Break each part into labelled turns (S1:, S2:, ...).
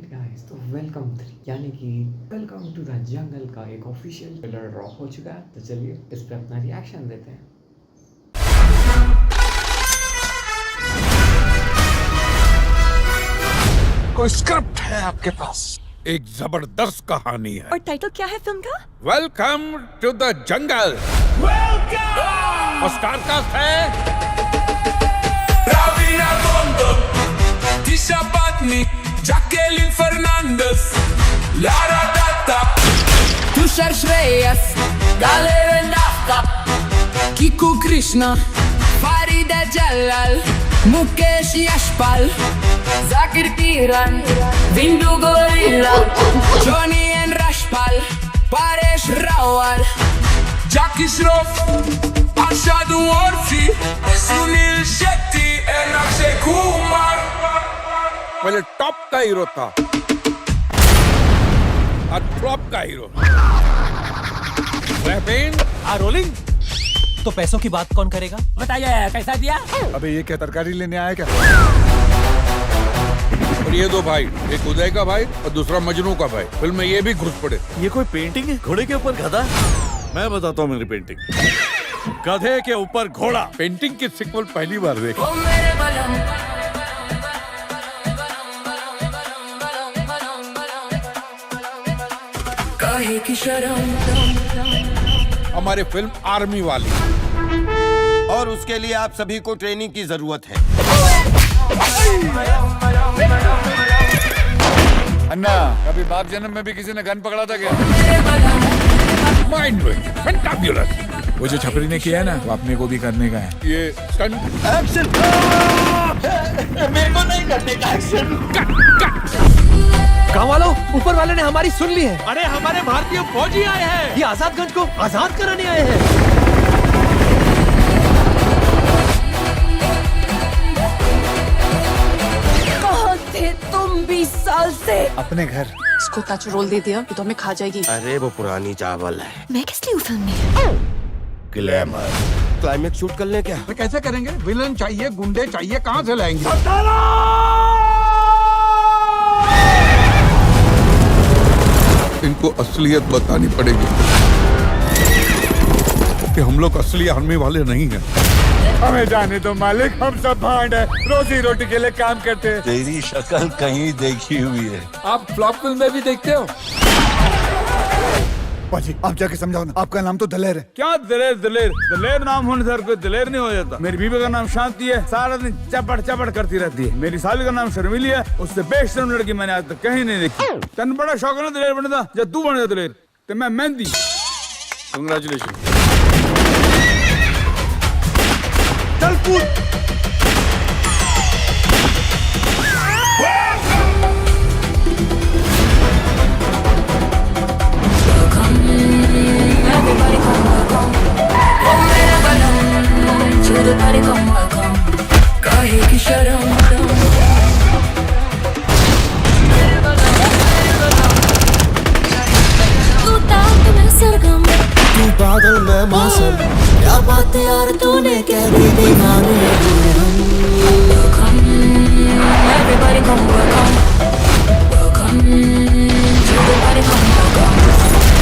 S1: Guys, तो welcome 3 यानी कि वेलकम टू द जंगल का एक ऑफिशियल ट्रेलर ड्रॉप हो चुका है। तो चलिए इस पे अपना रिएक्शन देते हैं।
S2: कोई स्क्रिप्ट है आपके पास?
S3: एक जबरदस्त कहानी है।
S4: और टाइटल क्या है फिल्म का?
S3: Welcome to the jungle. और स्टार कास्ट है
S2: Ravina Tondo, Tisha Patni, Jacqueline Fernandez, Lara Dutta, Tushar Shreyas, Galera Nafta, Kiku Krishna, Farida Jalal, Mukesh Yashpal, Zakir Kiran, Bindu Gorilla, Johnny and Rashpal, Paresh Rawal, Jackie Shroff, Arshad Warfi, Sunil Shetty and Akshay Kumar.
S3: पहले top का hero था और flop का hero.
S5: Rolling तो पैसों की बात कौन करेगा?
S4: बताइए कैसा दिया?
S6: अबे ये क्या तरकारी लेने आया क्या?
S3: और ये दो भाई, एक उदय का भाई और दूसरा मजनू का भाई, फिल्म में ये भी घुस पड़े।
S5: ये कोई पेंटिंग है? घोड़े के ऊपर गधा? मैं बताता हूँ मेरी पेंटिंग। गधे के ऊपर घोड़ा।
S3: पेंटिंग की सिक्वल पहली बार देख।
S2: Oh mere balam, काहे की शर्म।
S3: हमारे फिल्म आर्मी वाली।
S7: और उसके लिए आप सभी को ट्रेनिंग की जरूरत है।
S6: अन्ना, कभी बाप जन्म में भी किसी ने गन पकड़ा था क्या?
S3: Mind blowing, fantabulous.
S6: वो जो छपरी ने किया है ना, वो अपने को भी करने का है।
S3: ये स्टंट
S7: मेरे को नहीं करने का एक्शन।
S5: गाँव वालों, ऊपर वाले ने हमारी सुन ली है। अरे हमारे भारतीय फौजी आए हैं। ये आजादगंज को आजाद कराने आए हैं।
S4: कहाँ थे तुम 20 साल से?
S6: अपने घर।
S4: इसको टच रोल दे दिया कि तो हमें खा जाएगी।
S7: अरे वो पुरानी चावल है।
S4: मैं किस लिए फिल्म में?
S7: ग्लैमर। क्लाइमेक्स शूट कर ले क्या?
S6: कैसे करेंगे? विलन चाहिए, गुंडे चाहिए, कहाँ से लाएंगे?
S3: इनको असलियत बतानी पड़ेगी कि हम लोग असली आर्मी वाले नहीं हैं।
S6: हमें जाने दो मालिक, हम सब भांड है, रोजी रोटी के लिए काम करते हैं।
S7: तेरी शक्ल कहीं देखी हुई है।
S3: आप फ्लॉप फिल्म में भी देखते हो?
S6: पाजी, आप जाके समझाओ ना। आपका नाम तो दलेर है।
S8: क्या दलेर? दलेर नाम होने से हर कोई दलेर नहीं हो जाता। मेरी बीवी का नाम शांति है, सारा दिन चपड़ चपड़ करती रहती है। मेरी साली का नाम शर्मिली है, उससे बेशर्म लड़की मैंने आज तक कहीं नहीं देखी। तन बड़ा शौक है ना दलेर बनने का, जब तू बन जा दलेर तो मैं मेहंदी। कंग्रेचुलेशन।
S6: चल कूद।
S2: Everybody come welcome. Oh mere balam, everybody come welcome. काहे की शर्म।
S9: तू ताक में सरगम, तू बादल में मौसम, क्या बात यार तूने कह दी दीवाने।
S2: Welcome, everybody come welcome. Welcome, everybody come welcome.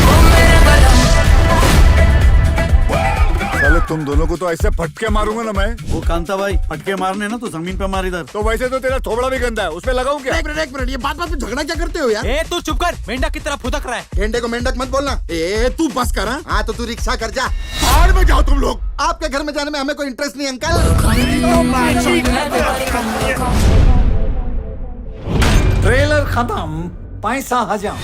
S2: Oh mere balam.
S6: साले तुम दोनों को तो ऐसे फटके मारूंगा ना मैं।
S5: वो कांता भाई, पटके मारने ना तो जमीन पे मार इधर।
S6: तो वैसे तो तेरा थोबड़ा भी गंदा है, उसपे लगाऊं क्या?
S7: एक मिनट, ये बात पे झगड़ा क्या करते हो यार?
S5: ए तू चुप कर, मेंढक की तरह फुदक रहा है।
S7: गेंडे को मेंढक मत बोलना। ए तू बस कर। हाँ तो तू रिक्शा कर जा। और में जाओ तुम लोग। आपके घर में जाने में हमें कोई इंटरेस्ट नहीं uncle.
S2: Everybody come welcome.
S5: Trailer खत्म, पैसा हजाम।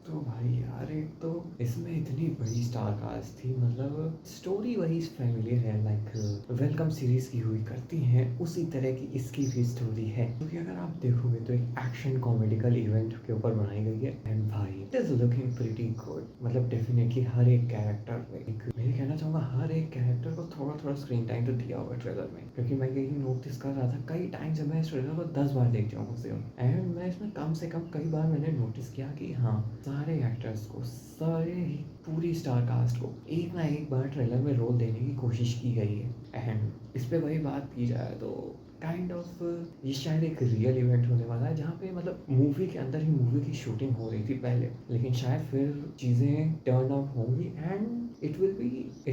S1: तो भाई यार, एक तो इसमें इतनी बड़ी स्टार कास्ट थी, मतलब स्टोरी वही फैमिलियर है, लाइक वेलकम सीरीज की हुई करती हैं उसी तरह की इसकी भी स्टोरी है। क्योंकि अगर आप देखोगे तो एक एक्शन कॉमेडिकल इवेंट के ऊपर बनाई गई है। एंड भाई it is looking pretty good. मतलब डेफिनेटली हर एक कैरेक्टर में मैं कहना चाहूँगा, हर एक कैरेक्टर को थोड़ा थोड़ा स्क्रीन टाइम तो दिया हुआ ट्रेलर में। क्योंकि मैं यही नोटिस कर रहा था कई टाइम से, मैं इस ट्रेलर को 10 बार देख जाऊँ उससे। एंड मैं इसमें कम से कम कई बार मैंने नोटिस किया कि हाँ, सारे एक्टर्स को, सारे ही पूरी स्टार कास्ट को एक ना एक बार ट्रेलर में रोल देने की कोशिश की गई है। एंड इस पे वही बात की जाए तो काइंड ऑफ ये शायद एक रियल इवेंट होने वाला है जहाँ पे मतलब मूवी के अंदर ही मूवी की शूटिंग हो रही थी पहले, लेकिन शायद फिर चीज़ें टर्न आउट होंगी and it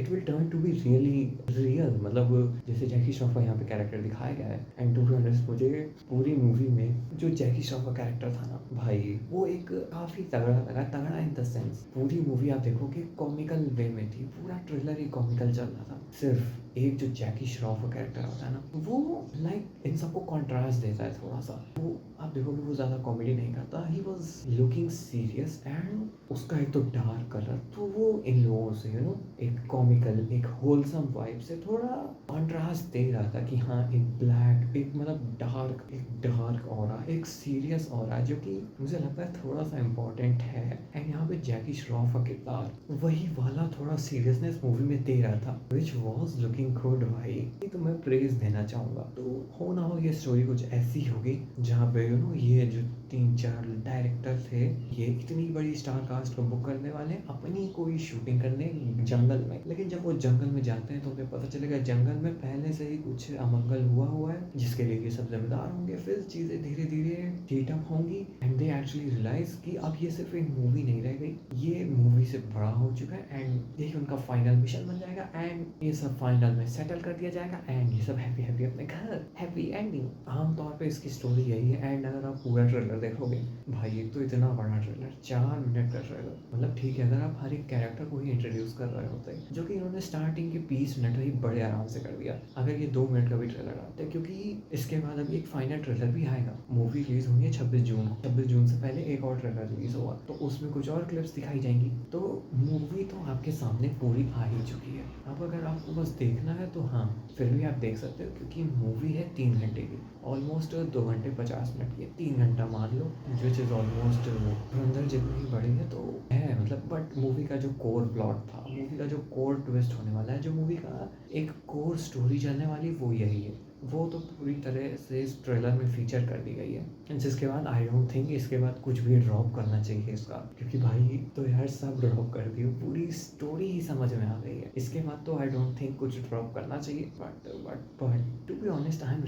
S1: will turn to be really real. मतलब जैसे जैकी श्रॉफ का यहाँ पे कैरेक्टर दिखाया गया है एंड टू बी ऑनेस्ट मुझे पूरी मूवी में जो जैकी श्रॉफ का कैरेक्टर था ना भाई, वो एक काफ़ी तगड़ा लगा। तगड़ा इन द सेंस पूरी मूवी आप देखोगे कॉमिकल वे में थी, पूरा ट्रेलर ही कॉमिकल चल रहा था। सिर्फ एक जो जैकी श्रॉफ का कैरेक्टर होता है ना, वो लाइक इन सबको कॉन्ट्रास्ट देता है थोड़ा सा। वो आप देखोगे वो ज़्यादा कॉमेडी नहीं करता, he was looking serious and उसका एक तो डार्क कलर, तो वो इन लोगों से एक कॉमिकल एक होलसम वाइब से थोड़ा कॉन्ट्रास्ट दे रहा था कि हाँ एक ब्लैक एक मतलब डार्क ऑरा, एक सीरियस ऑरा, जो कि मुझे लगता है थोड़ा सा इम्पोर्टेंट है। एंड यहाँ पे जैकी श्रॉफ का किरदार वही वाला थोड़ा सीरियसनेस मूवी में दे रहा था, विच वॉज लुकिंग गुड भाई। तो मैं प्रेज देना चाहूँगा। तो हो ना हो ये स्टोरी कुछ ऐसी होगी जहाँ पे ये जो 3-4 डायरेक्टर थे ये इतनी बड़ी स्टार कास्ट को बुक करने वाले अपनी कोई शूटिंग करने जंगल में, लेकिन जब वो जंगल में जाते हैं तो उन्हें पता चलेगा जंगल में पहले से ही कुछ अमंगल हुआ है जिसके लिए ये सब जिम्मेदार होंगे। फिर चीज़ें धीरे धीरे हीट अप होंगी एंड दे एक्चुअली रियलाइज कि अब ये सिर्फ एक मूवी नहीं रह गई, ये मूवी से बड़ा हो चुका है एंड यही उनका फाइनल मिशन बन जाएगा एंड ये सब फाइनल में सेटल कर दिया जाएगा एंड ये सब हैप्पी हैप्पी अपने घर, हैप्पी एंडिंग। आमतौर पे इसकी स्टोरी यही है। एंड अगर आप पूरा ट्रेलर देखोगे भाई, एक तो इतना बड़ा ट्रेलर 4 मिनट का ट्रेलर, मतलब ठीक है अगर आप हर एक कैरेक्टर को ही इंट्रोड्यूस कर रहे होते हैं, जो कि इन्होंने स्टार्टिंग के 20 मिनट ही बड़े आराम से कर दिया। अगर ये 2 मिनट का भी ट्रेलर आता है, क्योंकि इसके बाद अभी एक फाइनल ट्रेलर भी आएगा। मूवी रिलीज होनी है 26 जून को। 26 जून से पहले एक और ट्रेलर रिलीज होगा, तो उसमें कुछ और क्लिप्स दिखाई जाएंगी। तो मूवी तो आपके सामने पूरी आ ही चुकी है। अब अगर आपको बस देखना है तो हाँ फिर भी आप देख सकते हो, क्योंकि मूवी है 3 घंटे की, ऑलमोस्ट 2 घंटे 50 मिनट की है। 3 घंटा मान लो, विच इज़ ऑलमोस्ट धुरंधर जितनी ही बड़ी है तो है मतलब। बट मूवी का जो कोर प्लॉट था, मूवी का जो कोर ट्विस्ट होने वाला है, जो मूवी का एक कोर स्टोरी चलने वाली, वो यही है। वो तो पूरी तरह से इस ट्रेलर में फीचर कर दी गई है, जिसके बाद आई डोंट थिंक इसके बाद कुछ भी ड्रॉप करना चाहिए इसका, क्योंकि भाई तो यार सब ड्रॉप कर दी, पूरी स्टोरी ही समझ में आ गई है। इसके बाद तो आई डोंट थिंक कुछ ड्रॉप करना चाहिए। But to be honest I am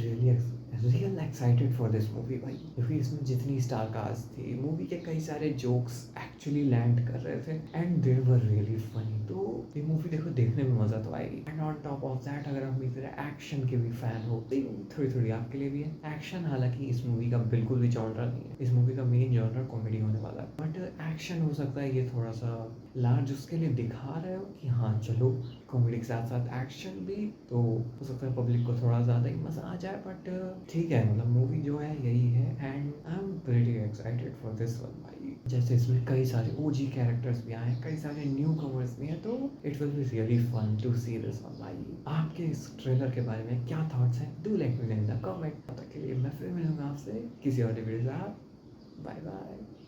S1: real excited for this movie भाई, क्योंकि इसमें जितनी स्टार कास्ट थी, मूवी के कई सारे जोक्स एक्चुअली लैंड कर रहे थे and they were really funny. तो ये मूवी देखो, देखने में मज़ा तो आएगी। And on top of that अगर आप मेरी तरह एक्शन के भी फैन हो तो थोड़ी आपके लिए भी है एक्शन। हालांकि इस मूवी का बिल्कुल भी जॉनर नहीं है, इस मूवी का मेन जॉनर कॉमेडी होने वाला है, बट एक्शन हो सकता है ये थोड़ा सा लार्ज उसके लिए दिखा रहे हो कि हाँ चलो कॉमेडी के साथ साथ एक्शन भी, तो हो सकता है पब्लिक को थोड़ा ज़्यादा ही मज़ा आ जाए। बट ठीक है, मतलब मूवी जो है यही है and I am very excited for this one भाई। जैसे इसमें कई सारे OG कैरेक्टर्स भी आए, कई सारे न्यू कमर्स भी हैं, तो it will be really fun to see this one भाई। आपके इस ट्रेलर के बारे में क्या थॉट्स हैं, do let me know in the comment. तब तक के लिए मैं फिर मिलूंगा आपसे किसी और वीडियो के साथ। Bye bye.